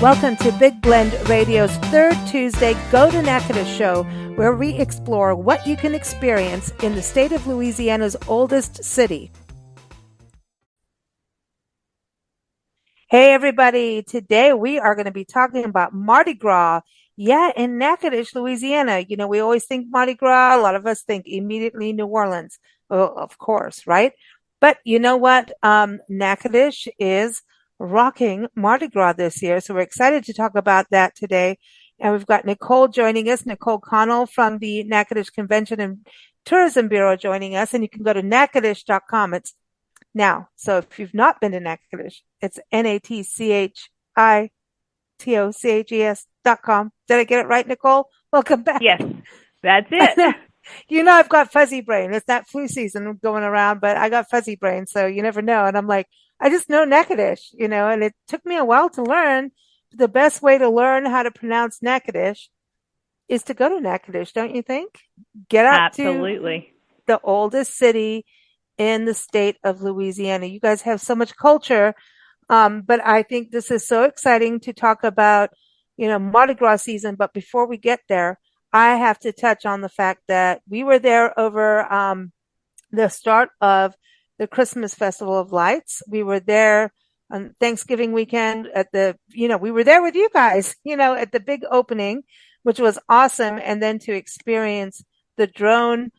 Welcome to Big Blend Radio's third Tuesday Go to Natchitoches show, where we explore what you can experience in the state of Louisiana's oldest city. Hey everybody, today we are going to be talking about Mardi Gras. Yeah, in Natchitoches, Louisiana. You know, we always think Mardi Gras. A lot of us think immediately New Orleans. Oh, of course, right? But you know what? Natchitoches is rocking Mardi Gras this year. So we're excited to talk about that today. And we've got Nicole joining us, Nicole Connell from the Natchitoches Convention and Tourism Bureau joining us. And you can go to natchitoches.com. It's now. So if you've not been to Natchitoches, it's natchitoches.com. Did I get it right, Nicole? Welcome back. Yes, that's it. You know, I've got fuzzy brain. It's that flu season going around, but I got fuzzy brain. So you never know. And I'm like, I just know Natchitoches, you know, and it took me a while to learn. The best way to learn how to pronounce Natchitoches is to go to Natchitoches, don't you think? Get out Absolutely. to the oldest city in the state of Louisiana. You guys have so much culture. But I think this is so exciting to talk about, you know, Mardi Gras season. But before we get there, I have to touch on the fact that we were there over the start of the Christmas Festival of Lights. We were there on Thanksgiving weekend we were there with you guys, you know, at the big opening, which was awesome. And then to experience the drone,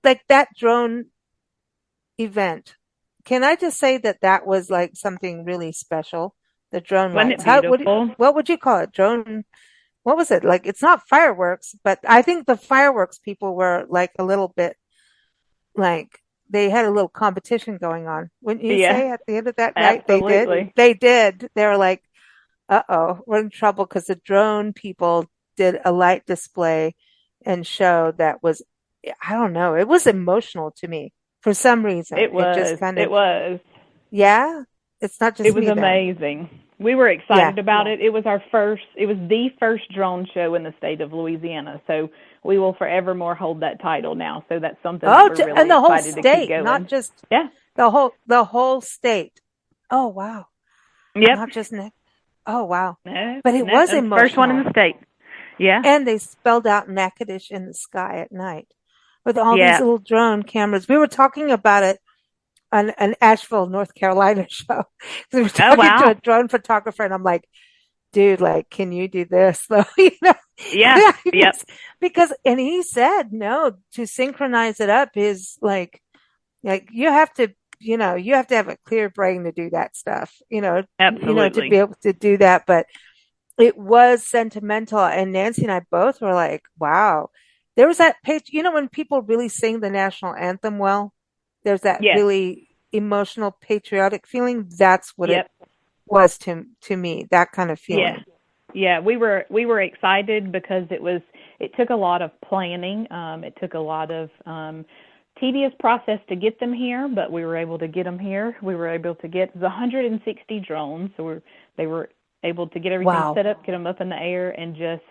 like that drone event. Can I just say that was like something really special? The drone lights. What would you call it? Drone. What was it? Like, it's not fireworks, but I think the fireworks people were like a little bit like, they had a little competition going on. Wouldn't you say at the end of that night? Absolutely. They did. They were like, uh-oh, we're in trouble, because the drone people did a light display and show that was, I don't know, it was emotional to me for some reason. It was. Yeah? It's not just me. It was amazing. We were excited about it. It was the first drone show in the state of Louisiana. So we will forevermore hold that title now. So that's something that we're really and the whole excited state, to keep going. Not just the whole state. Oh wow. Yep. Not just Nick. Oh wow. But it was emotional. First one in the state. Yeah. And they spelled out Natchitoches in the sky at night with all these little drone cameras. We were talking about it on an Asheville, North Carolina show. We were talking to a drone photographer, and I'm like, dude, like, can you do this though? You know? Yeah. Yep. And he said, no, to synchronize it up is like you have to have a clear brain to do that stuff, Absolutely. To be able to do that. But it was sentimental. And Nancy and I both were like, wow, there was that page, when people really sing the national anthem well, there's that really emotional, patriotic feeling. That's what it was to me, that kind of feeling. Yeah, we were excited because it took a lot of planning. It took a lot of tedious process to get them here, but we were able to get them here. We were able to get the 160 drones, so they were able to get everything set up, get them up in the air, and just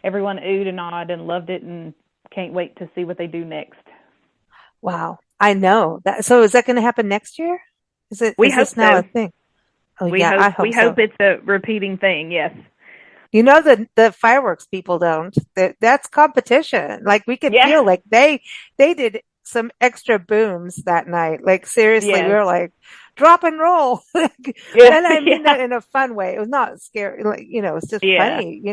everyone oohed and awed and loved it, and can't wait to see what they do next. Wow. I know that. So is that going to happen next year? Is this now a thing? Oh, I hope so. It's a repeating thing. Yes. You know, the fireworks people don't. That's competition. Like, we could feel like they did some extra booms that night. Like, seriously, we were like, drop and roll. And I mean that in a fun way. It was not scary. Like, it's just funny,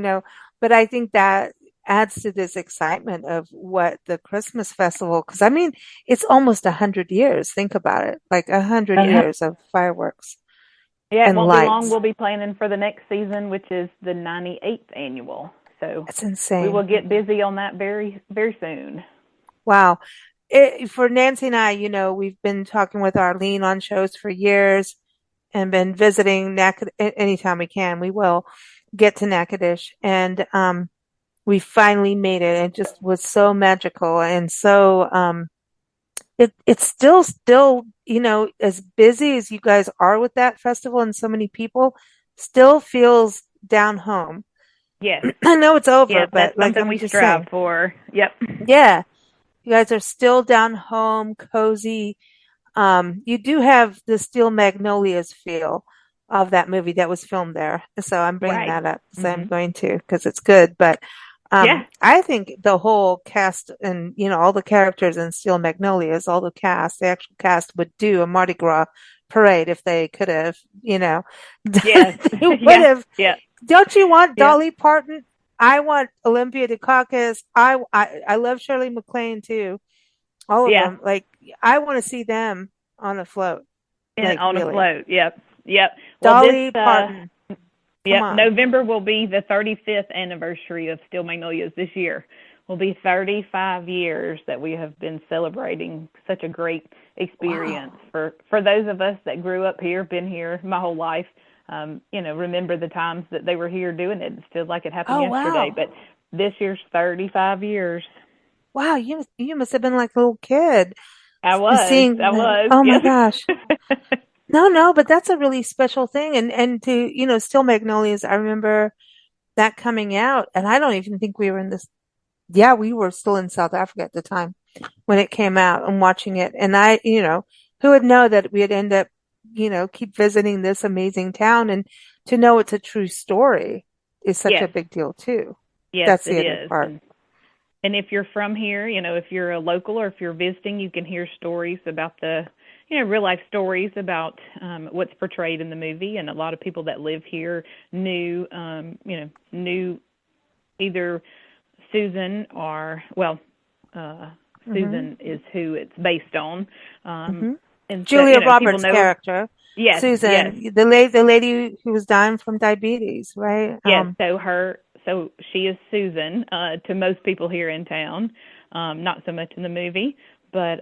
But I think that adds to this excitement of what the Christmas festival, because I mean, it's almost 100 years. Think about it, like 100 years of fireworks. Yeah, it won't lights. Be long. We'll be planning for the next season, which is the 98th annual. So that's insane. We will get busy on that very, very soon. Wow. For Nancy and I, we've been talking with Arlene on shows for years and been visiting anytime we can. We will get to Natchitoches, and we finally made it. It just was so magical. And so, it's still, as busy as you guys are with that festival and so many people, still feels down home. Yes. I know it's over, but that's something we strive for. Yep. Yeah. You guys are still down home, cozy. You do have the Steel Magnolias feel. of that movie that was filmed there. So I'm bringing Right. that up. So I'm Mhm. going to because it's good. But Yeah. I think the whole cast and all the characters in Steel Magnolias, all the cast, the actual cast would do a Mardi Gras parade if they could have. Yes. They would Yeah. have. Yeah. Don't you want Yeah. Dolly Parton? I want Olympia Dukakis. I love Shirley MacLaine too. All of Yeah. them. Like I want to see them on a float. And Like on a really. float. Yep. Yep. Well, this Dolly Parton. Come yep, on. November will be the 35th anniversary of Steel Magnolias this year. Will be 35 years that we have been celebrating such a great experience Wow. for those of us that grew up here, been here my whole life. Remember the times that they were here doing it. It feels like it happened Oh yesterday, wow. but this year's 35 years. Wow, you must have been like a little kid I seeing that. was, Oh my yes. gosh. No, no, but that's a really special thing. And to, Still Magnolias, I remember that coming out, and I don't even think we were in this. Yeah, we were still in South Africa at the time when it came out and watching it. And who would know that we'd end up, keep visiting this amazing town, and to know it's a true story is such a Yes, big deal too. yes, That's it the other is. part. And if you're from here, if you're a local or if you're visiting, you can hear stories about real life stories about what's portrayed in the movie. And a lot of people that live here knew either Susan or, well, Hmm. Susan is who it's based on. Um, Hmm. and so, Julia people Roberts' know, character, yes, yes. Susan, the lady who was dying from diabetes, right? Yes, so she is Susan to most people here in town, not so much in the movie, but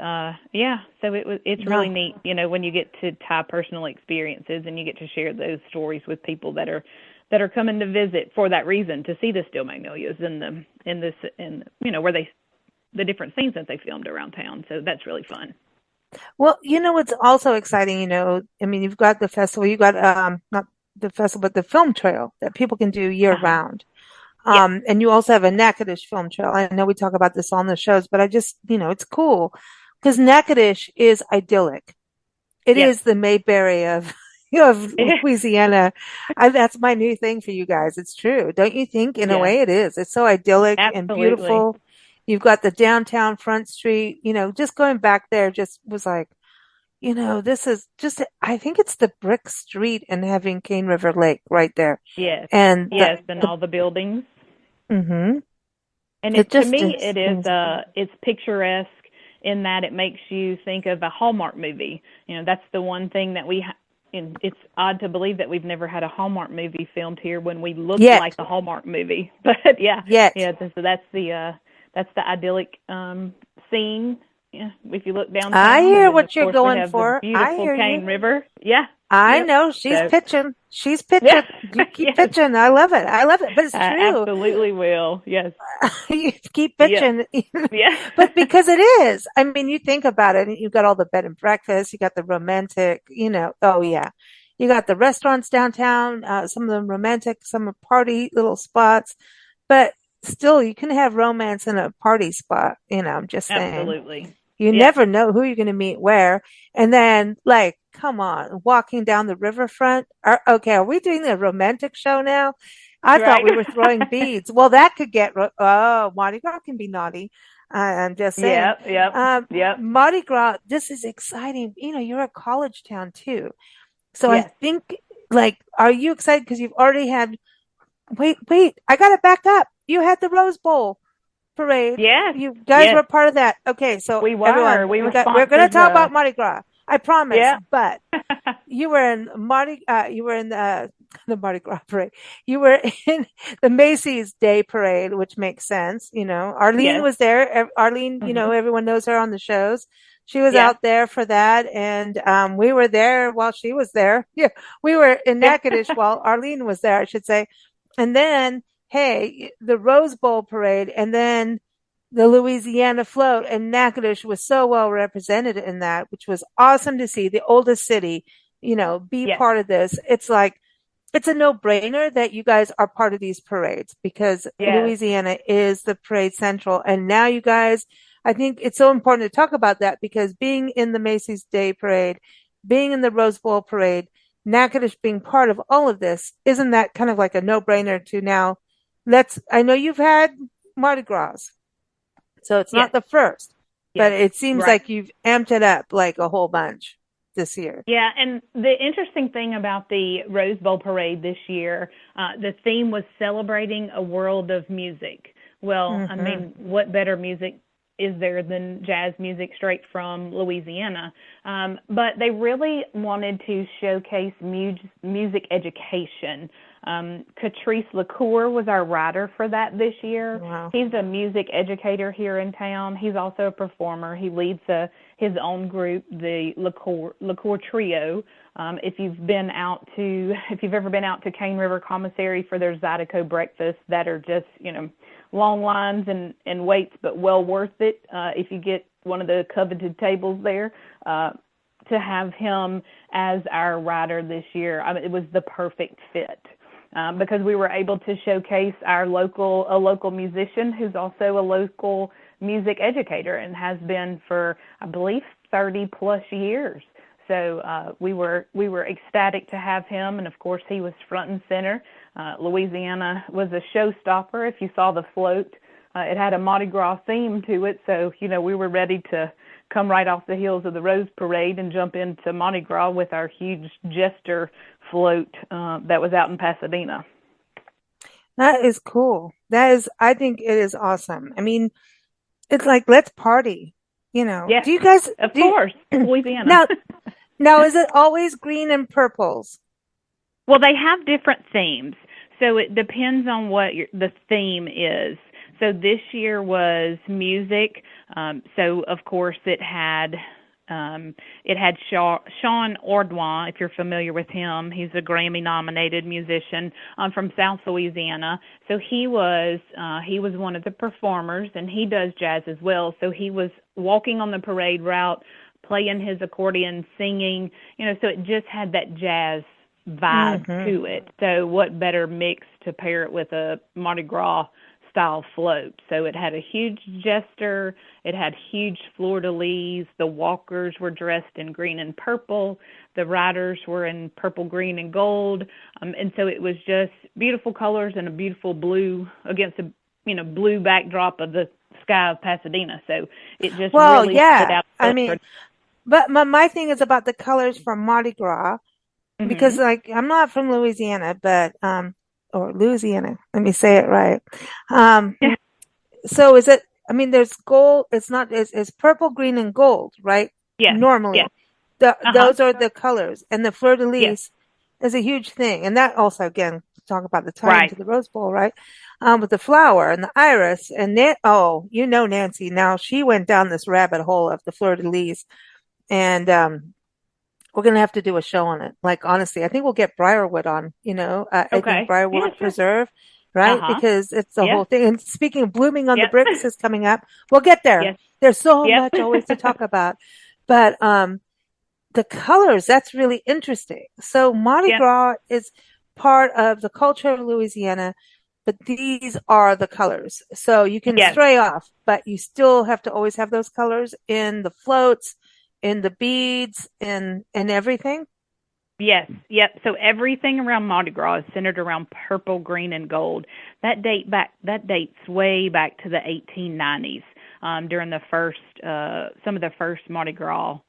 yeah, so it's really No. neat, when you get to tie personal experiences and you get to share those stories with people that are coming to visit for that reason, to see the Steel Magnolias where the different scenes that they filmed around town. So that's really fun. Well, what's also exciting, I mean, you've got the festival, you got not the festival, but the film trail that people can do year Uh-huh. round. Yes. And you also have a Natchitoches film trail. I know we talk about this on the shows, but I just, it's cool because Natchitoches is idyllic. It Yes. is the Mayberry of of Louisiana. That's my new thing for you guys. It's true. Don't you think? In a Yeah. way, it is. It's so idyllic and Absolutely. beautiful. You've got the downtown Front Street, just going back there just was like, this is just, I think it's the brick street and having Cane River Lake right there. Yes. And Yes, and all the buildings. hmm And it to just me, is amazing. it's picturesque in that it makes you think of a Hallmark movie. That's the one thing that and it's odd to believe that we've never had a Hallmark movie filmed here when we look like Yet, a Hallmark movie. But yeah, yet. yeah. So that's the idyllic scene. Yeah, if you look I downtown, and hear then of what you're course we going have the for. I beautiful hear you. Cane River. Yeah. I Yep. know she's So pitching. She's yeah. pitching. You keep Yes. pitching. I love it. I love it. But it's I true. absolutely will. Yes. You keep Yep. pitching. Yeah. But because it is. I mean, you think about it. You've got all the bed and breakfast. You got the romantic, oh yeah. You got the restaurants downtown, some of them romantic, some are party little spots. But still, you can have romance in a party spot. I'm just saying. Absolutely. You Yeah. never know who you're going to meet where. And then, like, come on, walking down the riverfront. Okay, are we doing the romantic show now? I thought Right. we were throwing beads. Well, that could get, oh, Mardi Gras can be naughty. I'm just saying. Yep. Yep. Yep. Mardi Gras, this is exciting. You're a college town too. So I Yes. think, like, are you excited? Because you've already had, wait, I got to back up. You had the Rose Bowl parade. Yes. You guys Yes. were part of that. Okay, so We were. everyone, We were we're going to sponsors. talk about Mardi Gras. I promise. Yeah. But you were in the Mardi Gras parade. You were in the Macy's Day Parade, which makes sense. Arlene Yes. was there. Arlene, Mhm. everyone knows her on the shows. She was Yeah. out there for that, and we were there while she was there. Yeah, we were in Yeah. Natchitoches while Arlene was there, I should say. And then, hey, the Rose Bowl parade, and then the Louisiana float, and Natchitoches was so well represented in that, which was awesome to see. The oldest city, be Yes. part of this. It's like, it's a no-brainer that you guys are part of these parades because Yes. Louisiana is the parade central. And now you guys, I think it's so important to talk about that because being in the Macy's Day Parade, being in the Rose Bowl Parade, Natchitoches being part of all of this, isn't that kind of like a no-brainer to now I know you've had Mardi Gras, so it's Yes, not the first, but yes, it seems right. like you've amped it up like a whole bunch this year. Yeah, and the interesting thing about the Rose Bowl parade this year, the theme was celebrating a world of music. Well, I Hmm. mean, what better music is there than jazz music straight from Louisiana? But they really wanted to showcase music education. Catrice LaCour was our writer for that this year. Wow. He's a music educator here in town. He's also a performer. He leads his own group, the LaCour Trio. If you've ever been out to Cane River Commissary for their Zydeco breakfasts that are just, long lines and waits, but well worth it if you get one of the coveted tables there. To have him as our rider this year, I mean, it was the perfect fit. Because we were able to showcase a local musician who's also a local music educator and has been for, I believe, 30 plus years. So we were ecstatic to have him, and of course he was front and center. Louisiana was a showstopper. If you saw the float, it had a Mardi Gras theme to it, so we were ready to come right off the heels of the Rose Parade and jump into Mardi Gras with our huge jester float that was out in Pasadena. That is cool. I think it is awesome. I mean, it's like, let's party, Yes, Do you guys, of do you, course, it's Louisiana. now, now, is it always green and purples? Well, they have different themes, so it depends on what the theme is. So this year was music. So of course it had Sean Ordwin, if you're familiar with him. He's a Grammy-nominated musician from South Louisiana. So he was one of the performers, and he does jazz as well. So he was walking on the parade route, playing his accordion, singing. So it just had that jazz vibe Hmm. to it. So what better mix to pair it with a Mardi Gras style float? So it had a huge jester, it had huge fleur-de-lis, the walkers were dressed in green and purple, the riders were in purple, green, and gold, and so it was just beautiful colors and a beautiful blue against a blue backdrop of the sky of Pasadena. So it just Well, really stood yeah. out. I mean, but my thing is about the colors from Mardi Gras because Mm-hmm. like I'm not from Louisiana, but or Louisiana, let me say it right. Um, Yeah. so is it, I mean, there's gold, it's purple, green, and gold, right? Yes. Yes. Normally, Uh-huh. those are the colors, and the Yes. fleur-de-lis is a huge thing. And that also, again, talk about the tie Right. into the Rose Bowl, right? With the flower and the iris, and oh, Nancy, now she went down this rabbit hole of the fleur-de-lis, and we're gonna have to do a show on it. Like honestly, I think we'll get Briarwood on. I think Okay. Yeah, Briarwood sure. Preserve, right? Uh-huh. Because it's the Yeah. whole thing. And speaking of blooming on the Yeah. bricks is coming up. We'll get there. Yes. There's so Yep. much always to talk about, but the colors, that's really interesting. So Mardi Yep. Gras is part of the culture of Louisiana, but these are the colors. So you can Yes. stray off, but you still have to always have those colors in the floats, in the beads, in everything. Yes. Yep. So everything around Mardi Gras is centered around purple, green, and gold. That dates way back to the 1890s, during some of the first Mardi Gras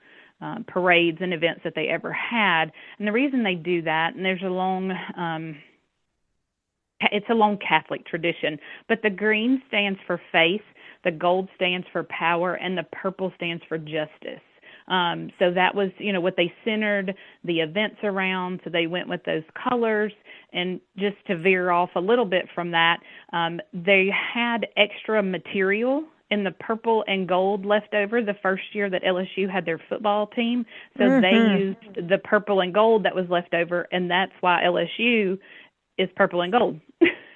parades and events that they ever had. And the reason they do that, and it's a long Catholic tradition, but the green stands for faith, the gold stands for power, and the purple stands for justice. So that was, what they centered the events around. So they went with those colors. And just to veer off a little bit from that, they had extra material in the purple and gold left over the first year that LSU had their football team. So they Hmm. used the purple and gold that was left over, and that's why LSU is purple and gold.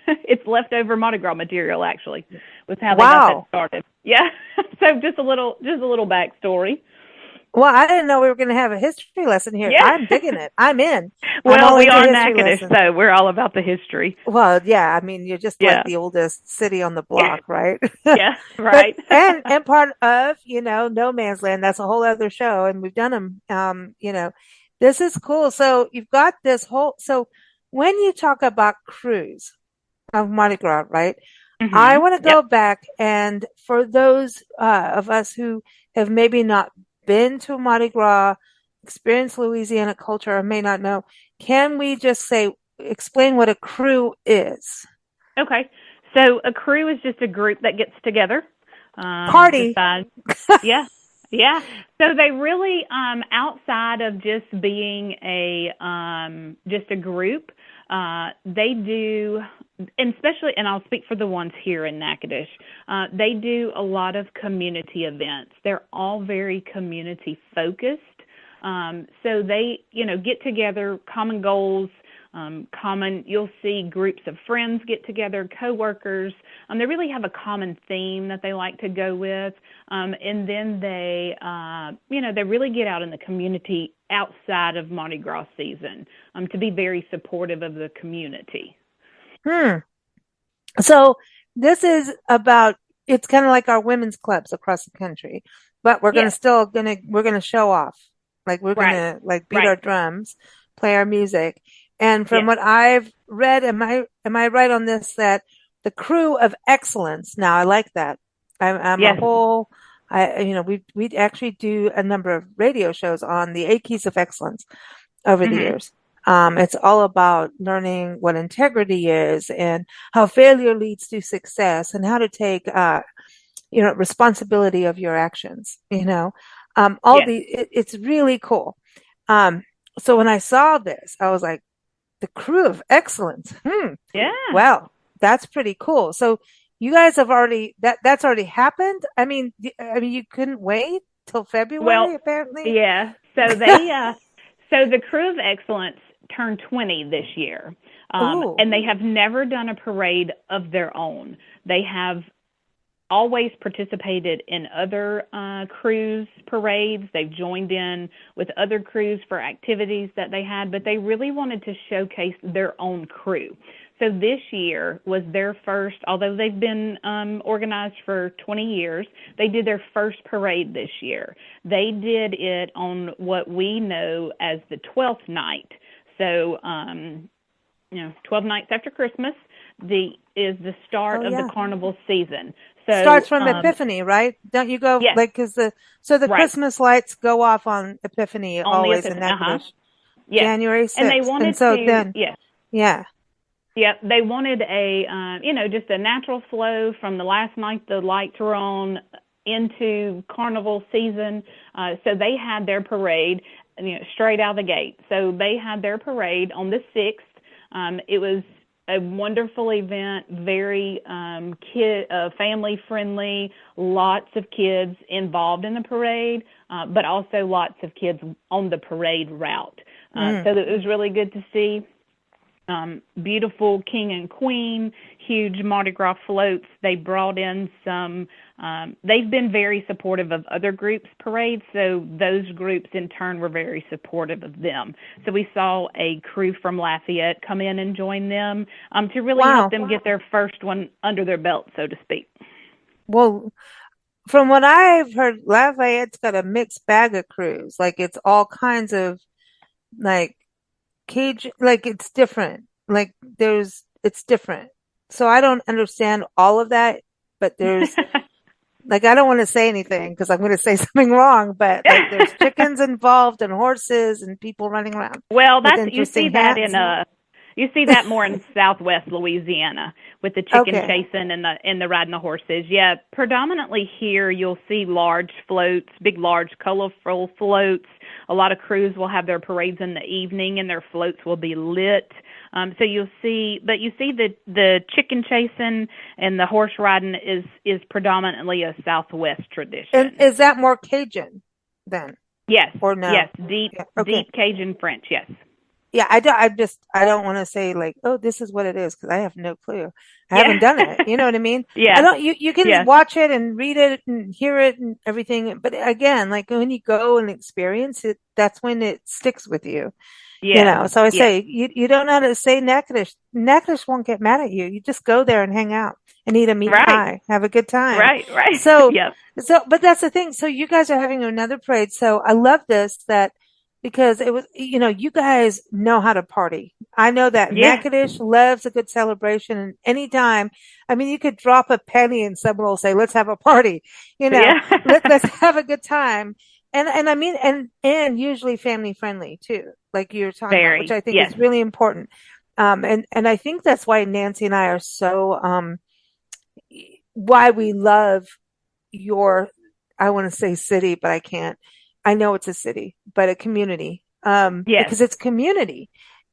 It's leftover Mardi Gras material, actually, was how they got that Wow. started. Yeah. So just a little backstory. Well, I didn't know we were going to have a history lesson here. Yeah. I'm digging it. I'm in. I'm Well, all we into are history Natchitoches, lessons. so we're all about the history. Well, yeah, I mean, you're just like Yeah. the oldest city on the block, right? Yeah. But Right. and part of, no man's land, that's a whole other show and we've done them, This is cool. So you've got this whole, so when you talk about cruise of Mardi Gras, right? I want to Yep. go back and for those of us who have maybe not been to Mardi Gras, experienced Louisiana culture, or may not know, can we just say, explain what a crew is? Okay. So a crew is just a group that gets together, Party. decides. Yeah, yeah. So they really, outside of just being just a group, they do, and especially, and I'll speak for the ones here in Natchitoches, they do a lot of community events. They're all very community focused. So they, get together, common goals, you'll see groups of friends get together, coworkers. They really have a common theme that they like to go with. And then they really get out in the community outside of Mardi Gras season, to be very supportive of the community. Hmm. So this is about, it's kind of like our women's clubs across the country, but Yes, we're gonna show off. Like we're right, gonna like beat right. our drums, play our music. And from Yes, what I've read, am I right on this that the crew of excellence? Now I like that. I'm a yes. whole, we actually do a number of radio shows on the eight keys of excellence over the Mhm. years. It's all about learning what integrity is and how failure leads to success and how to take, responsibility of your actions, Yes. it's really cool. Um, so when I saw this, I was like, the crew of excellence. Yeah. Well, that's pretty cool. So you guys have that's already happened. You couldn't wait till February, Well, apparently. yeah. So the Crew of Excellence turned 20 this year, Ooh. and they have never done a parade of their own. They have always participated in other cruise parades. They've joined in with other crews for activities that they had, but they really wanted to showcase their own crew. So this year was their first, although they've been organized for 20 years, they did their first parade this year. They did it on what we know as the 12th night. So, 12 nights after Christmas is the Oh start of the yeah. carnival season. Starts So, from Epiphany, right? Don't you go yes, like, so the right, Christmas lights go off on Epiphany on the always in Epiphany. Uh huh. Natchitoches, Yes, January and they 6th. And wanted so to. then, Yes, yeah. yep. They wanted just a natural flow from the last night the lights were on into carnival season. So they had their parade, straight out of the gate. So they had their parade on the 6th. It was a wonderful event, very family friendly, lots of kids involved in the parade, but also lots of kids on the parade route. Mm. So it was really good to see. Beautiful king and queen, huge Mardi Gras floats. They brought in they've been very supportive of other groups' parades, so those groups in turn were very supportive of them. So we saw a crew from Lafayette come in and join them, to really help Wow. them get their first one under their belt, so to speak. Well, from what I've heard, Lafayette's got a mixed bag of crews. Like it's all kinds of like like it's different. Like it's different. So I don't understand all of that, but there's like, I don't want to say anything because I'm going to say something wrong, but like there's chickens involved and horses and people running around Well, with that's you see interesting that hats. you see that more in Southwest Louisiana with the chicken Okay. chasing and the riding the horses. Yeah, predominantly here you'll see large floats, big large colorful floats. A lot of crews will have their parades in the evening and their floats will be lit. So you see the chicken chasing and the horse riding is predominantly a Southwest And tradition. is that more Cajun then Yes, or no? yes, deep Yeah. Okay. deep Cajun French. Yes. Yeah, I don't want to say like, oh, this is what it is because I have no clue. I haven't Yeah. done it. You know what I mean? I Yeah. don't, you can Yeah. watch it and read it and hear it and everything. But again, like when you go and experience it, that's when it sticks with you. Yes. So I Yes. say, you don't know how to say Natchitoches. Natchitoches won't get mad at you. You just go there and hang out and eat a meat Right. pie, have a good time. Right. Right. So, Yep. but that's the thing. So you guys are having another parade. So I love this that because it was, you guys know how to party. I know that Yeah. Natchitoches loves a good celebration and anytime, I mean, you could drop a penny and someone will say, let's have a party, you know, Yeah. let's have a good time. And I mean, and usually family friendly too, like you're talking about, which Very. I think Yes. is really important. And I think that's why Nancy and I are so, why we love your, I want to say city, but I can't. I know it's a city, but a community. Yes. Because it's community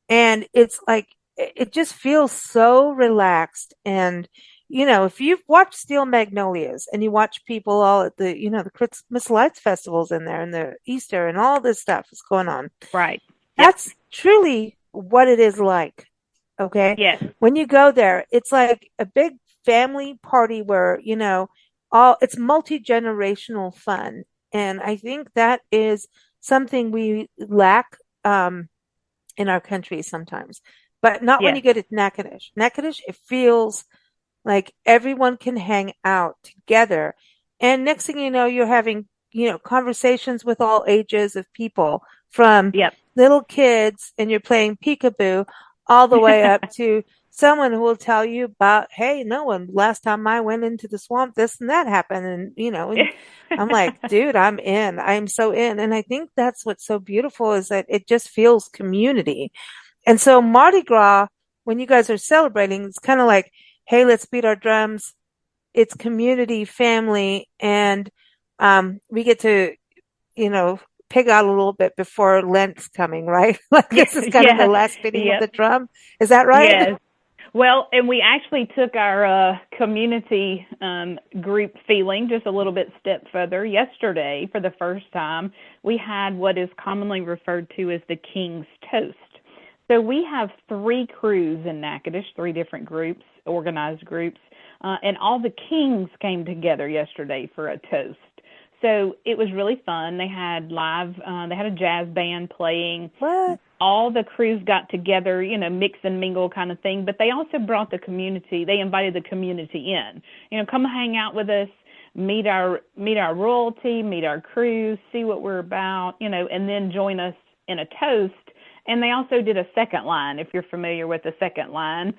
and it's like, it just feels so relaxed. And, if you've watched Steel Magnolias and you watch people all at the Christmas lights festivals in there and the Easter and all this stuff is going on. Right. Yep. That's truly what it is like. Okay. Yes. When you go there, it's like a big family party where, all it's multi-generational fun. And I think that is something we lack in our country sometimes, but not when Yes. you get to Natchitoches. Natchitoches, it feels like everyone can hang out together. And next thing you know, you're having, conversations with all ages of people from Yep. little kids and you're playing peekaboo all the way up to someone who will tell you about, hey, no one, last time I went into the swamp, this and that happened. And I'm like, dude, I'm in. I'm so in. And I think that's what's so beautiful is that it just feels community. And so Mardi Gras, when you guys are celebrating, it's kind of like, hey, let's beat our drums. It's community, family, and we get to, you know, pig out a little bit before Lent's coming, right? Like Yeah. this is kind of the Yeah. last beating of Yep. the drum. Is that right? Yes. Well, and we actually took our community group feeling just a little bit step further. Yesterday, for the first time, we had what is commonly referred to as the King's Toast. So we have three crews in Natchitoches, three different groups, organized groups, and all the kings came together yesterday for a toast. So it was really fun. They had a jazz band playing. What? All the crews got together, mix and mingle kind of thing, but they also brought the community. They invited the community in. Come hang out with us, meet our royalty, meet our crews, see what we're about, and then join us in a toast. And they also did a second line. If you're familiar with the second line,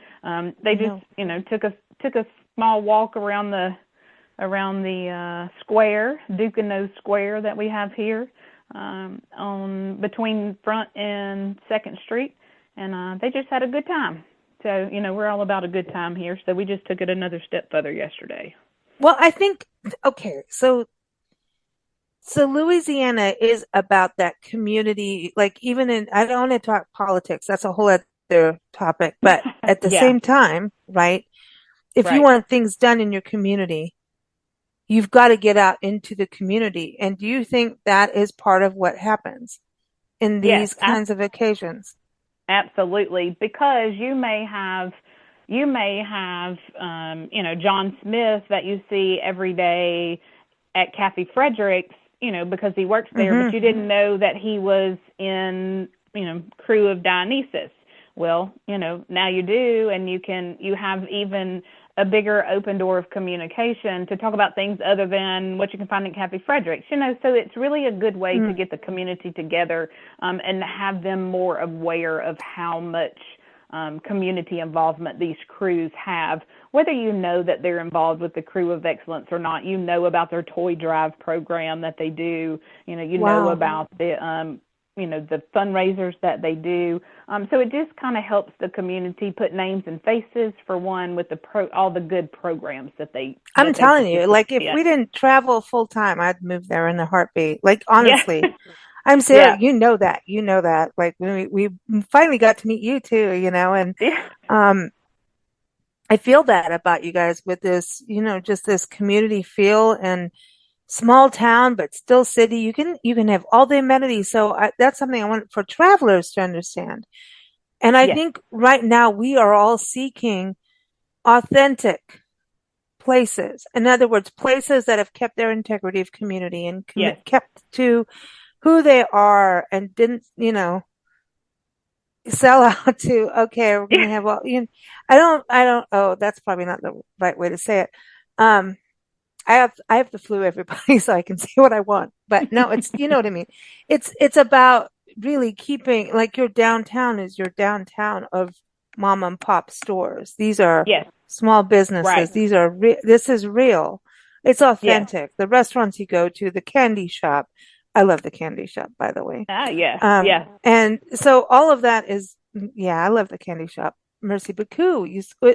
they just No. took a small walk around the square, Duke and Nose Square that we have here, on between Front and Second Street, and they just had a good time. So we're all about a good time here. So we just took it another step further yesterday. Well, I think okay, so Louisiana is about that community, like even in, I don't want to talk politics, that's a whole other topic, but at the Yeah, same time, right? If you right. want things done in your community, you've got to get out into the community. And do you think that is part of what happens in Yes, these kinds of occasions? absolutely. Because you may have John Smith that you see every day at Kathy Frederick's, because he works there, but Hmm. you didn't know that he was in, crew of Dionysus. Well, now you do, and you have even a bigger open door of communication to talk about things other than what you can find in Kathy Frederick's. So it's really a good way to Mm. get the community together, and have them more aware of how much community involvement these crews have. Whether you know that they're involved with the Crew of Excellence or not, about their toy drive program that they do. Wow. About the fundraisers that they do. So it just kind of helps the community put names and faces, for one, with all the good programs that they I'm telling you, participate like if in. we didn't travel full time, I'd move there in a heartbeat. Like Yeah. honestly, I'm Yeah. serious. You know that. You know that. Like when we finally got to meet you too, and Yeah. um I feel that about you guys with this, just this community feel and small town, but still city. You can have all the amenities. So that's something I want for travelers to understand. And I Yes. think right now we are all seeking authentic places. In other words, places that have kept their integrity of community and Yes. kept to who they are and didn't, sell out to, okay, we're going to have all, oh, that's probably not the right way to say it. Um, I have the flu, everybody, so I can say what I want. But no, it's, you know what I mean? It's about really keeping, like, your downtown is your downtown of mom and pop stores. These are Yes. small Right. businesses. This is real. It's Yes. authentic. The restaurants you go to, the candy shop. I love the candy shop, by the way. Ah, yes. Yes. And so all of that is, yeah, I love the candy shop. Merci beaucoup.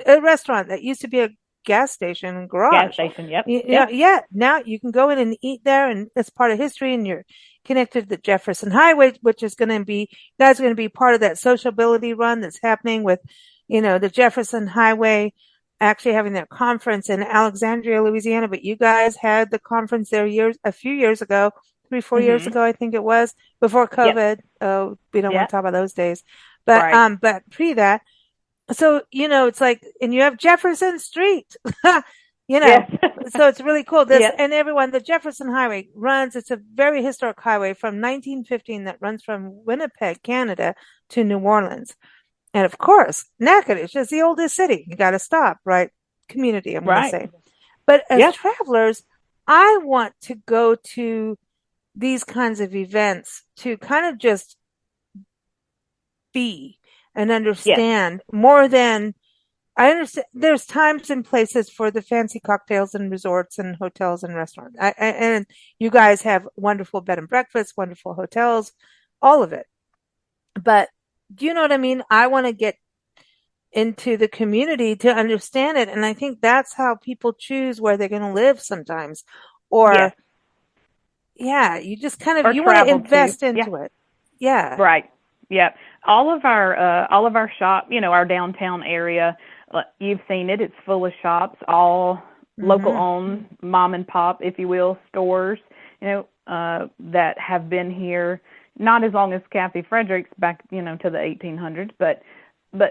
A restaurant that used to be a gas station and Gas garage. station. Yep. You know, Yep. yeah, now you can go in and eat there, and it's part of history, and you're connected to the Jefferson Highway, which is going to be, that's going to be part of that sociability run that's happening with, the Jefferson Highway actually having their conference in Alexandria, Louisiana. But you guys had the conference there a few years ago, 3, 4 years Mhm. ago, I think it was, before Yep. COVID. Oh, we don't want Yep. to talk about those days. But Right. but pre that, so it's like, and you have Jefferson Street, you know, Yes. so it's really cool. This, Yep. and everyone, the Jefferson Highway runs. It's a very historic highway from 1915 that runs from Winnipeg, Canada, to New Orleans. And of course, Natchitoches is the oldest city. You got to stop, right? Community, I'm going to Right. say. But as Yep. travelers, I want to go to these kinds of events to kind of just be and Yes. understand more than I understand. There's times and places for the fancy cocktails and resorts and hotels and restaurants. And you guys have wonderful bed and breakfast, wonderful hotels, all of it. But do you know what I mean? I want to get into the community to understand it. And I think that's how people choose where they're going to live sometimes. Yes. Or, yeah, you just kind of, Or you want to travel too. invest Yeah. into it. Yeah. Right. Yep. All of our shop, our downtown area, you've seen it. It's full of shops, all local Hmm. owned, mom and pop, if you will, stores, that have been here not as long as Kathy Fredericks back, to the 1800s, but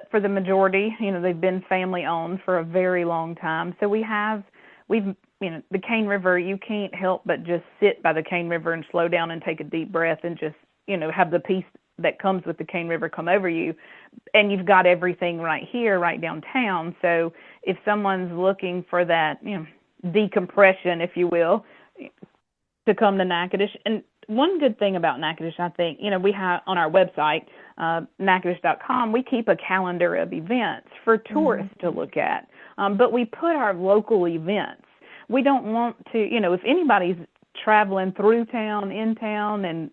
for the majority, they've been family owned for a very long time. So we've the Cane River, you can't help but just sit by the Cane River and slow down and take a deep breath and just, have the peace that comes with the Cane River come over you. And you've got everything right here, right downtown. So if someone's looking for that, decompression, if you will, to come to Natchitoches. And one good thing about Natchitoches, I think, we have on our website, natchitoches.com, we keep a calendar of events for Hmm. tourists to look at. But we put our local events. We don't want to, if anybody's traveling through town, in town, and,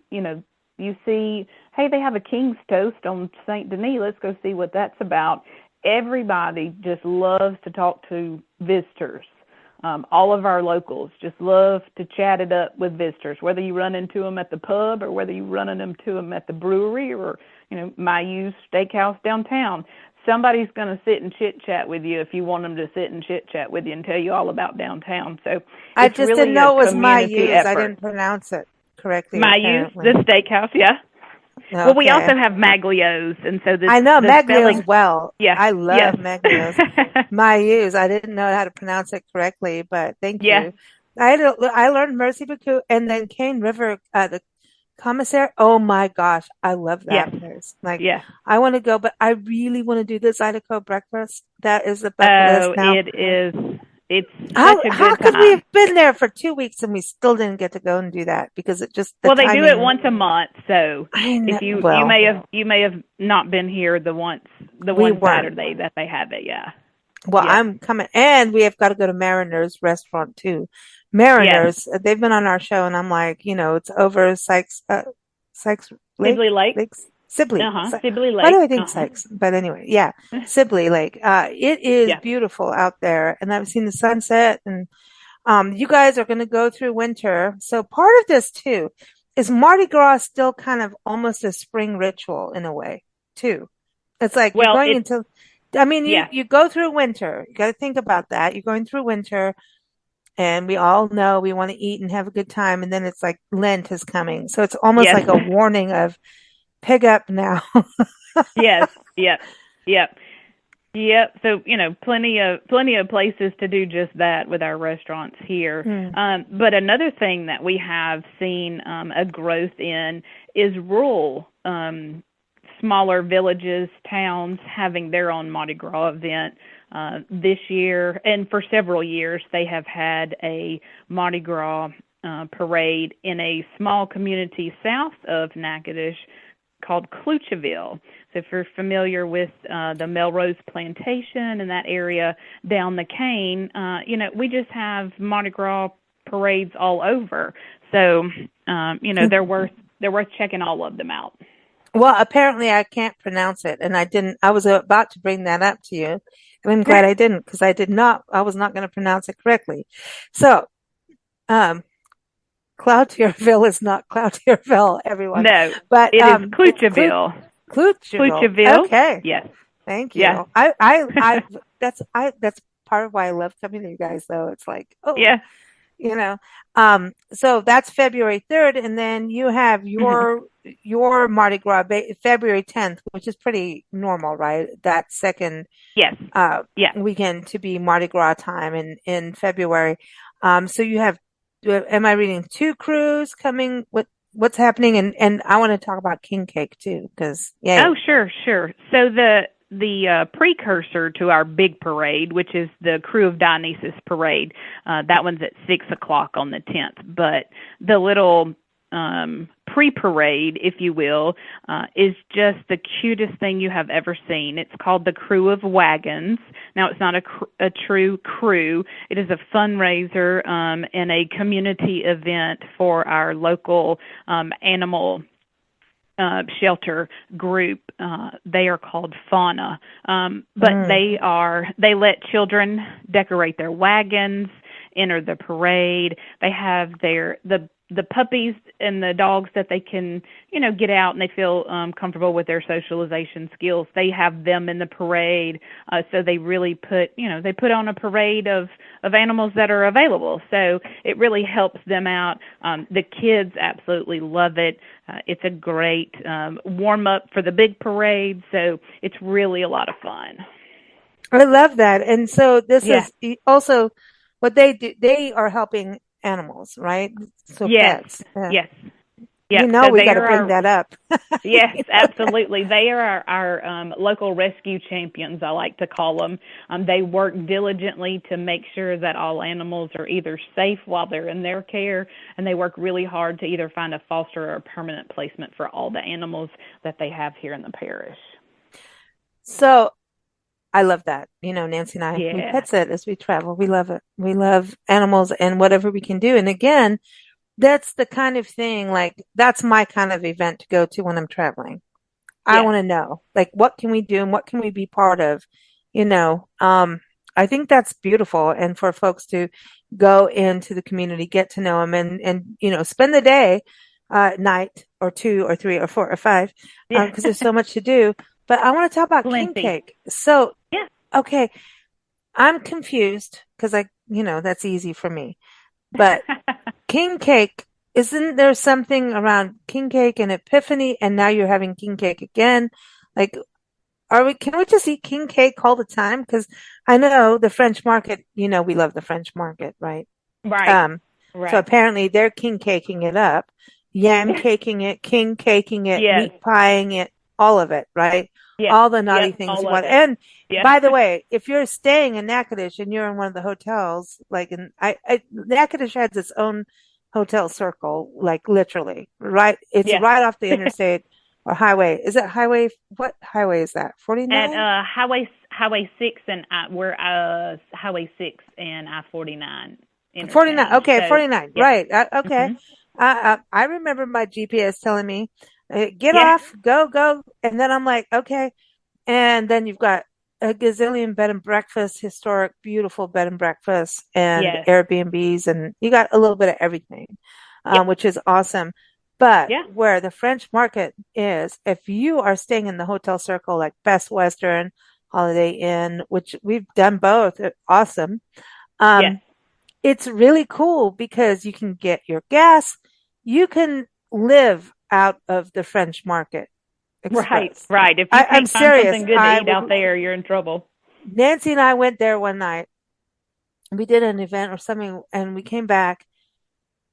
you see, hey, they have a King's Toast on St. Denis, let's go see what that's about. Everybody just loves to talk to visitors. All of our locals just love to chat it up with visitors, whether you run into them at the pub or whether you run into them at the brewery or, Mayu's Steakhouse downtown. Somebody's going to sit and chit-chat with you if you want them to sit and chit-chat with you and tell you all about downtown. So I it's just didn't really a know it was my community use. I effort. didn't pronounce it correctly, Mayu's, the apparently. steakhouse, yeah. Well, we Okay. also have Maglio's, and so I know the Maglio's spelling, well. yeah, I yes. love Maglio's. My use. I didn't know how to pronounce it correctly, but thank Yeah. you. I learned Mercy Baku and then Cane River, the commissary. Oh my gosh, I love Yes. that place. Like, Yes. I want to go, but I really want to do the Zydeco breakfast. That is the bucket list Oh, now. it is. It's such How a how good could we have time. been there for 2 weeks and we still didn't get to go and do that because it just the Well, they do it timing. once a month, so I know. if you Well, may have not been here the we one weren't. Saturday that they had it. Yeah. Well, Yep. I'm coming, and we have got to go to Mariner's restaurant too. Yes. Mariners, they've been on our show, and I'm like, it's over Sykes Sibley Lake, Lake. Sibley. Uh huh. Sibley Why do Lake. I think Uh huh. Sykes? But anyway, yeah, Sibley Lake. It is Yeah. beautiful out there, and I've seen the sunset, and you guys are going to go through winter, so part of this too is Mardi Gras still kind of almost a spring ritual in a way too. It's like you're Well, going it's into, I mean, you yeah. you go through winter. You got to think about that. You're going through winter, and we all know we want to eat and have a good time, and then it's like Lent is coming, so it's almost Yes. like a warning of pig up now. Yes. Yep. Yep. Yep. So, plenty of places to do just that with our restaurants here. Hmm. But another thing that we have seen a growth in is rural, smaller villages, towns having their own Mardi Gras event. This year, and for several years, they have had a Mardi Gras parade in a small community south of Natchitoches called Clucheville. So if you're familiar with the Melrose Plantation and that area down the Cane, we just have Mardi Gras parades all over. So they're worth checking all of them out. Well, apparently I can't pronounce it, and I didn't. I was about to bring that up to you, and I'm glad I didn't because I was not going to pronounce it correctly. So, um, Cloutierville is not Cloutierville, everyone, No, but it is it's Clucheville. Clutcheville. Clucheville. Okay, Yes. thank Yeah. you. That's part of why I love coming to you guys, though. It's like, oh, Yeah. you know. So that's February 3rd, and then you have your Mardi Gras February 10th, which is pretty normal, right? That second Yes. uh Yeah. weekend to be Mardi Gras time in February. So you have, am I reading two crews coming? What's happening? And I want to talk about King Cake too, because Oh, yay. sure, sure. So the precursor to our big parade, which is the Crew of Dionysus parade, that one's at 6 o'clock on the 10th. But the little pre-parade, if you will, is just the cutest thing you have ever seen. It's called the Crew of Wagons. Now, it's not a true crew. It is a fundraiser and a community event for our local animal shelter group. They are called Fauna, but they let children decorate their wagons, enter the parade. They have the puppies and the dogs that they can get out and they feel comfortable with their socialization skills. They have them in the parade, so they really put on a parade of animals that are available. So it really helps them out. The kids absolutely love it. It's a great warm up for the big parade. So it's really a lot of fun. I love that. And so this Yeah. is also what they do. They are helping animals, right? So Yes. pets. Yes. Yep. So We they got to are bring our that up. Yes, absolutely. They are our local rescue champions, I like to call them. They work diligently to make sure that all animals are either safe while they're in their care, and they work really hard to either find a foster or a permanent placement for all the animals that they have here in the parish. So I love that. Nancy and we Yeah. pet sit as we travel. We love it. We love animals and whatever we can do. And again, that's the kind of thing, like, that's my kind of event to go to when I'm traveling. I Yes. want to know, like, what can we do and what can we be part of? You know, I think that's beautiful. And for folks to go into the community, get to know them and spend the day, night or two or three or four or five, Yeah. because there's so much to do. But I want to talk about king Plenty. cake. So, Yeah. okay, I'm confused because that's easy for me. But king cake, isn't there something around king cake and Epiphany, and now you're having king cake again? Like, can we just eat king cake all the time? Because I know the French market, we love the French market, right? Right. Um, so Right. apparently they're king caking it up, yam caking it, king caking it, Yes. meat pieing it, all of it, right? Yes. All the naughty Yep. things you All of want. it. And Yeah. by the way, if you're staying in Natchitoches and you're in one of the hotels, like Natchitoches has its own hotel circle, like literally, right? It's Yes. right off the interstate or highway. Is it highway? What highway is that? At 49? Highway 6 and we're Highway 6 and I-49 49. interchange. Okay, So 49. yeah. Right. Okay. Mhm. I remember my GPS telling me, get Yeah. off, go, go. And then I'm like, okay. And then you've got a gazillion bed and breakfast, historic, beautiful bed and breakfast and Yes. Airbnbs. And you got a little bit of everything, Yep. which is awesome. But Yeah. where the French market is, if you are staying in the hotel circle, like Best Western, Holiday Inn, which we've done both, awesome. Yes. Um, it's really cool because you can get your gas. You can live out of the French Market Right. Express. Right. If you I'm can't find serious. something good to eat out there, you're in trouble. Nancy and I went there one night. We did an event or something and we came back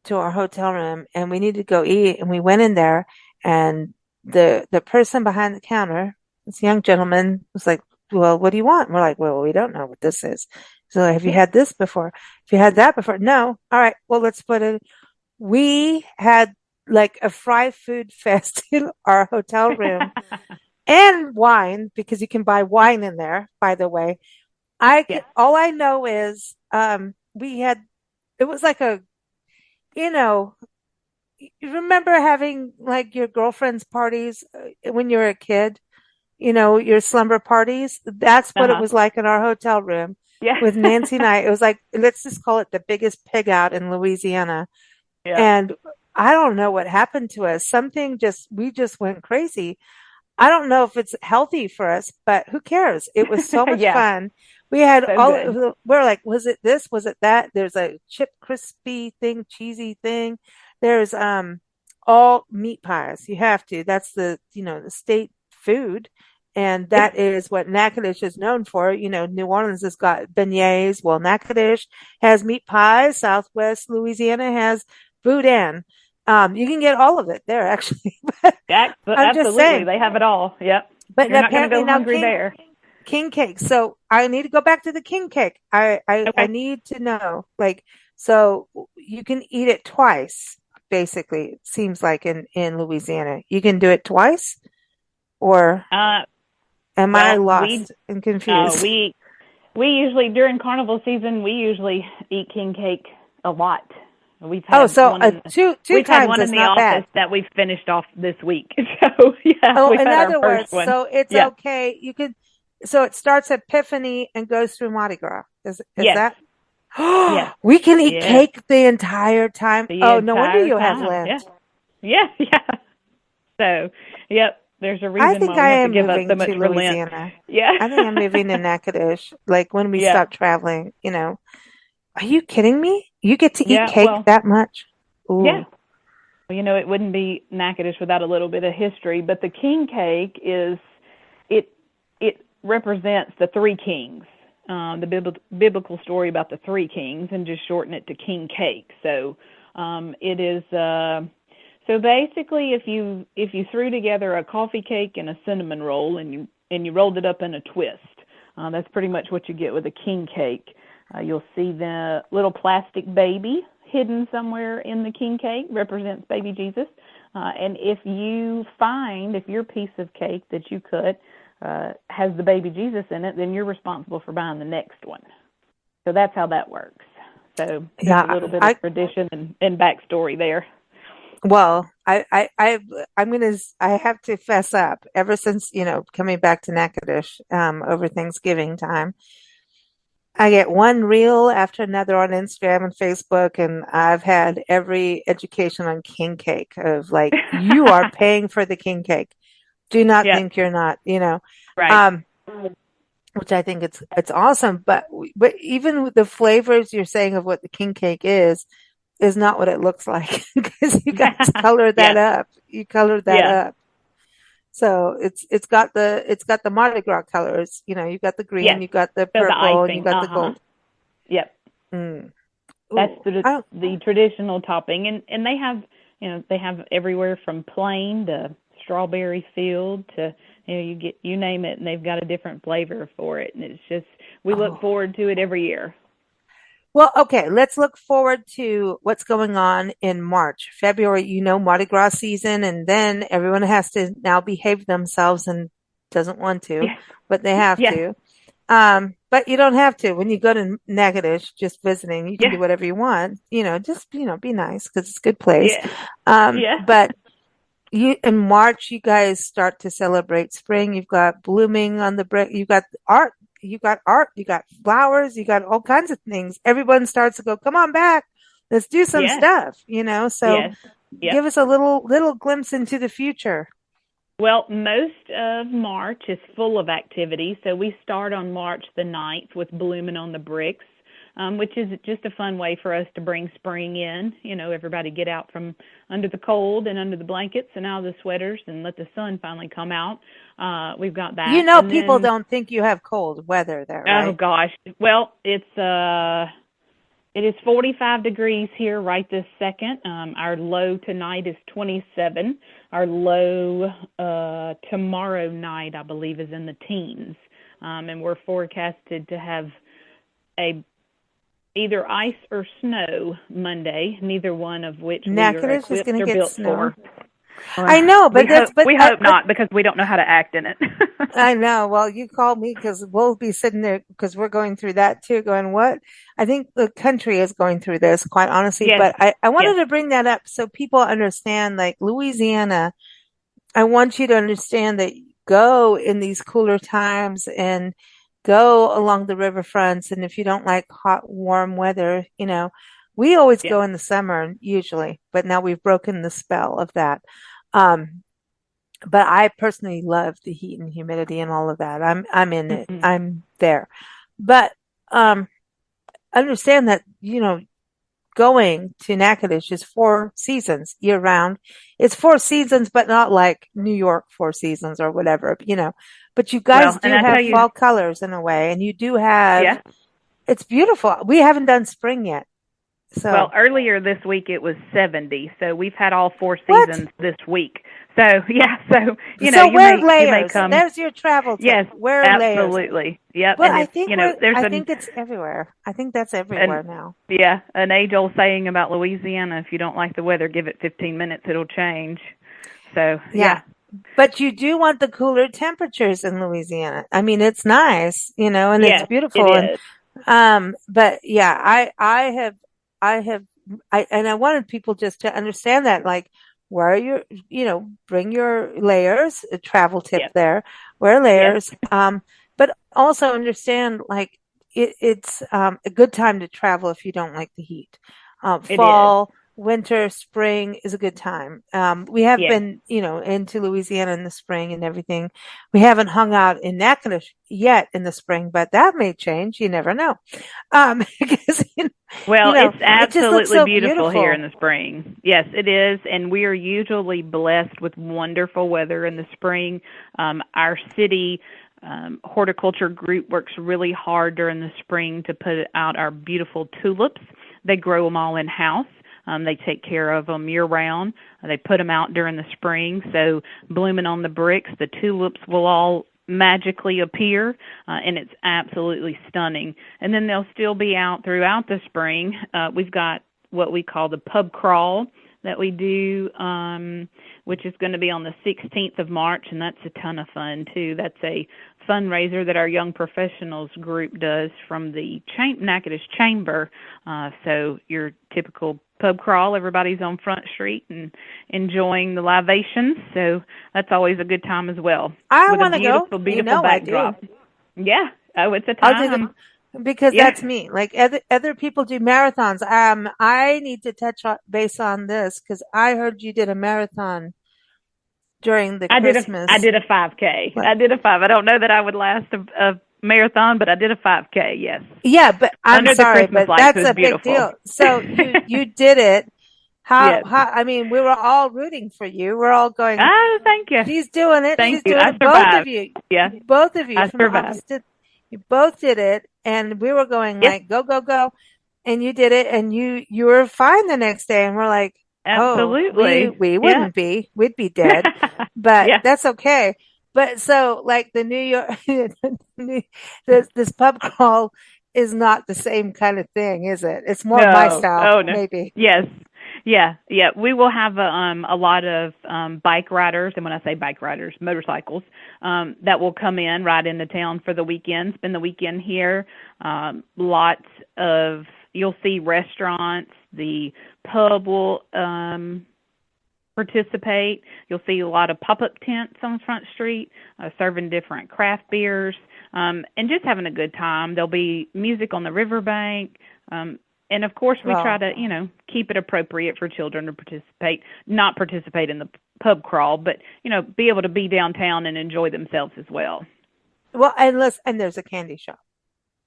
to our hotel room and we needed to go eat. And we went in there and the person behind the counter, this young gentleman was like, well, what do you want? And we're like, well, we don't know what this is. So have you had this before? Have you had that before? No. All right. Well, let's put it. We had like a fry food fest in our hotel room and wine because you can buy wine in there, by the way. Yes. All I know is we had it was like a you know you remember having like your girlfriend's parties when you were a kid, your slumber parties. That's what it Uh-huh. was like in our hotel room Yeah. with Nancy and I. It was like, let's just call it the biggest pig out in Louisiana. Yeah. And I don't know what happened to us. We just went crazy. I don't know if it's healthy for us, but who cares? It was so much Yeah. fun. We had So good. we're like, was it this? Was it that? There's a chip crispy thing, cheesy thing. There's all meat pies. You have to. That's the state food. And Yeah. that is what Natchitoches is known for. New Orleans has got beignets. Well, Natchitoches has meat pies. Southwest Louisiana has boudin. You can get all of it there, actually. But I'm just Absolutely. saying. They have it all. Yep. But You're not going to apparently go now hungry there. king cake. So I need to go back to the king cake. I Okay. need to know. Like, so you can eat it twice, basically, it seems like in Louisiana. You can do it twice, or Uh, am I well, we lost and uh confused? we we usually during carnival season we usually eat king cake a lot. We've Oh, had so one in the two we've had times one in is the not bad. office that we've finished off this week. So yeah, Oh, we've in had our other first words, one. so it's Yeah. okay. So it starts Epiphany and goes through Mardi Gras. Is Yes. that? Yes. We can eat Yes. cake the entire time. The Oh, no wonder entire you have time. Yeah. Lent. Yeah. Yeah. So, yep. There's a I reason think why we I have to am give up so moving much to for Lent. Louisiana. Yeah. I think I'm moving to Natchitoches. Like when we Yeah. stop traveling. Are you kidding me? You get to eat Yeah. cake Well, that much? yeah. Ooh. Well, it wouldn't be Natchitoches without a little bit of history, but the king cake it it represents the three kings, the biblical story about the three kings, and just shorten it to king cake. So it is. So basically, if you threw together a coffee cake and a cinnamon roll, and you rolled it up in a twist, that's pretty much what you get with a king cake. You'll see the little plastic baby hidden somewhere in the king cake, represents baby Jesus. And if your piece of cake that you cut has the baby Jesus in it, then you're responsible for buying the next one. So that's how that works. So there's a Yeah, little bit of I tradition and backstory there. well, I have to fess up. Ever since, coming back to Natchitoches, over Thanksgiving time, I get one reel after another on Instagram and Facebook, and I've had every education on king cake of like, you are paying for the king cake. Do not Yeah, think you're not. right. Um, which I think it's awesome. But even with the flavors you're saying of what the king cake is not what it looks like because you guys color that Yeah, up. You colored that yeah, up. So it's got the Mardi Gras colors. You got the green, yes. you got the So the purple, and you icing, got the uh-huh. gold. Yep. Mm. That's Ooh, the traditional topping, and they have everywhere from plain to strawberry filled to you name it, and they've got a different flavor for it, and it's just we look oh. forward to it every year. Well, okay, let's look forward to what's going on in March. February, Mardi Gras season, and then everyone has to now behave themselves and doesn't want to, Yes, but they have yes, to. But you don't have to. When you go to Natchitoches, just visiting, you can yeah, do whatever you want. Just, be nice because it's a good place. yeah, yeah, But in March, you guys start to celebrate spring. You've got blooming on the brick. You got art, you got flowers, you got all kinds of things. Everyone starts to go, come on back. Let's do some yes, stuff. So yes, yep. give us a little glimpse into the future. Well, most of March is full of activity. So we start on March the 9th with Bloomin' on the Bricks, which is just a fun way for us to bring spring in. Everybody get out from under the cold and under the blankets and out of the sweaters and let the sun finally come out. We've got that. And People then, don't think you have cold weather there, oh right? gosh, well, it is 45 degrees here right this second. Our low tonight is 27. Our low tomorrow night, I believe, is in the teens. And we're forecasted to have a either ice or snow Monday, neither one of which we are Natchitoches is going equipped to or get built snow. for. Well, I know, but that's we hope not because we don't know how to act in it. I know. Well, you called me because we'll be sitting there because we're going through that too, going, what? I think the country is going through this, quite honestly. Yes, But I yes, wanted to bring that up so people understand, like Louisiana, I want you to understand that go in these cooler times and go along the riverfronts. And if you don't like hot, warm weather, we always yes. go in the summer usually, but now we've broken the spell of that. Um, but I personally love the heat and humidity and all of that. I'm in it. Hmm. I'm there. But um understand that, going to Natchitoches is 4 seasons year round. It's 4 seasons, but not like New York 4 seasons or whatever. But you guys Well, and do I tell have you, fall colors in a way, and you do have, yeah. it's beautiful. We haven't done spring yet. Well, So, earlier this week it was 70, so we've had all four what? seasons this week. So yeah, so So wear you may layers. come. There's your travel tip. Yes, Wear layers. absolutely. Yep, But and I if think there's I think it's everywhere. I think that's an everywhere now. yeah, an age old saying about Louisiana: if you don't like the weather, give it 15 minutes, it'll change. So Yeah. yeah, But you do want the cooler temperatures in Louisiana. I mean, it's nice, and it's yes, it beautiful. And is. but yeah, I have, and I wanted people just to understand that, like, wear bring your layers, a travel tip Yes, there, wear yes, layers. But also understand, like, it's a good time to travel if you don't like the heat. it is. Fall, winter, spring is a good time. We have Yes. been, into Louisiana in the spring and everything. We haven't hung out in Natchitoches yet in the spring, but that may change. You never know. Because Well, it's it just looks absolutely so beautiful here in beautiful. the spring. Yes, it is, and we are usually blessed with wonderful weather in the spring. Our city horticulture group works really hard during the spring to put out our beautiful tulips. They grow them all in house. They take care of them year round. They put them out during the spring, so blooming on the bricks, the tulips will all magically appear, and it's absolutely stunning. And then they'll still be out throughout the spring. We've got what we call the pub crawl that we do, which is going to be on the 16th of March, and that's a ton of fun too. That's a fundraiser that our young professionals group does from the Natchitoches Chamber. So your typical pub crawl, everybody's on Front Street and enjoying the libations. So that's always a good time as well, I with a want to go. beautiful, You beautiful know I do. backdrop. Yeah, oh, it's a I'll do time. because Yeah, that's me. Like other people do marathons. I need to touch base on this because I heard you did a marathon during the I Christmas. did a 5K. What? I did a five. I don't know that I would last a marathon, but I did a 5K. Yes, Yeah, but I'm under the sorry, Christmas but lights. It that's was a big beautiful. deal. So you did it. How Yes. I mean, we were all rooting for you. We're all going, Oh, thank you. she's doing it. Thank She's you. doing I it. survived. Yeah, Both of you I from the survived. opposite, you both did it, and we were going Yes, like, go, go, go, and you did it, and you were fine the next day, and we're like, oh, we absolutely. we Yeah. wouldn't be, we'd be dead, but Yeah. that's okay. But so, like, the New York, this pub crawl is not the same kind of thing, is it? It's more my No. style, Oh no. maybe. Yes. Yeah. Yeah. We will have a lot of bike riders, and when I say bike riders, motorcycles, that will come in right into town for the weekend, spend the weekend here. Lots of you'll see restaurants. The pub will participate. You'll see a lot of pop-up tents on Front Street, serving different craft beers, and just having a good time. There'll be music on the riverbank, and of course, we try Well, to, keep it appropriate for children to participate, not participate in the pub crawl, but be able to be downtown and enjoy themselves as well. and there's a candy shop.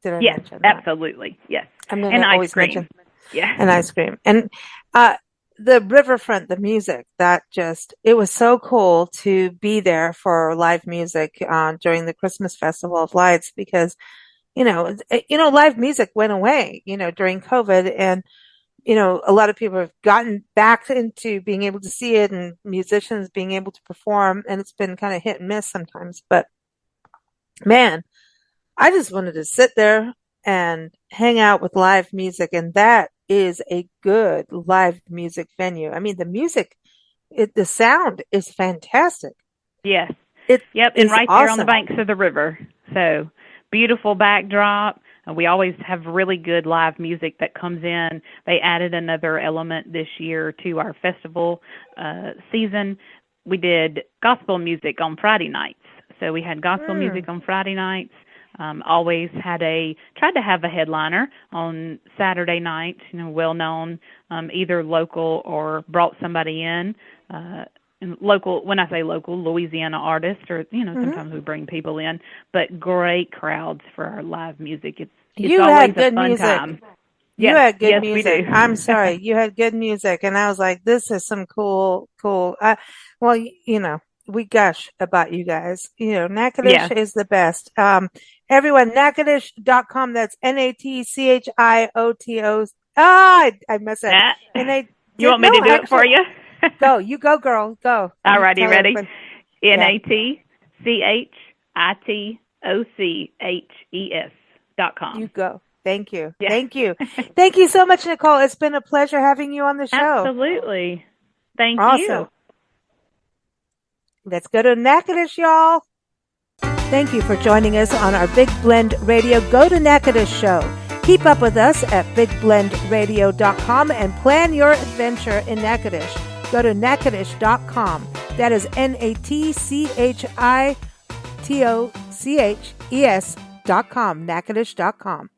Did I Yes, mention that? absolutely. Yes, I'm going and to ice always cream. mention Yeah. an ice cream. And uh the riverfront, the music, that just it was so cool to be there for live music during the Christmas Festival of Lights because live music went away, during COVID, and a lot of people have gotten back into being able to see it and musicians being able to perform, and it's been kind of hit and miss sometimes. But man, I just wanted to sit there. and hang out with live music. And that is a good live music venue. I mean, the sound is fantastic. Yes. It Yep, and is right there on the awesome. banks of the river. So, beautiful backdrop. We always have really good live music that comes in. They added another element this year to our festival season. We did gospel music on Friday nights. So we had gospel Mm, music on Friday nights. Always tried to have a headliner on Saturday night, well known, either local or brought somebody in. And local, when I say local, Louisiana artists, or hmm. sometimes we bring people in, but great crowds for our live music. It's You always had a good fun music. time. You Yes, had good yes, we music. do. I'm sorry. You had good music. And I was like, this is some cool. Well, we gush about you guys. Natchitoches Yeah. is the best. Everyone, Natchitoches.com. That's Natchiotos. I messed up. Ah, And I you did, want me no, to do it for actually, you? go. You go, girl. Go. You Alrighty, tell ready? everybody. Yeah, you Natchitoches.com. go. Thank you. Yeah. Thank you. Thank you so much, Nicole. It's been a pleasure having you on the show. Absolutely. Thank you. Awesome. Let's go to Natchitoches, y'all. Thank you for joining us on our Big Blend Radio Go to Natchitoches show. Keep up with us at bigblendradio.com and plan your adventure in Natchitoches. Go to Natchitoches.com. That is Natchitoches.com. Natchitoches.com.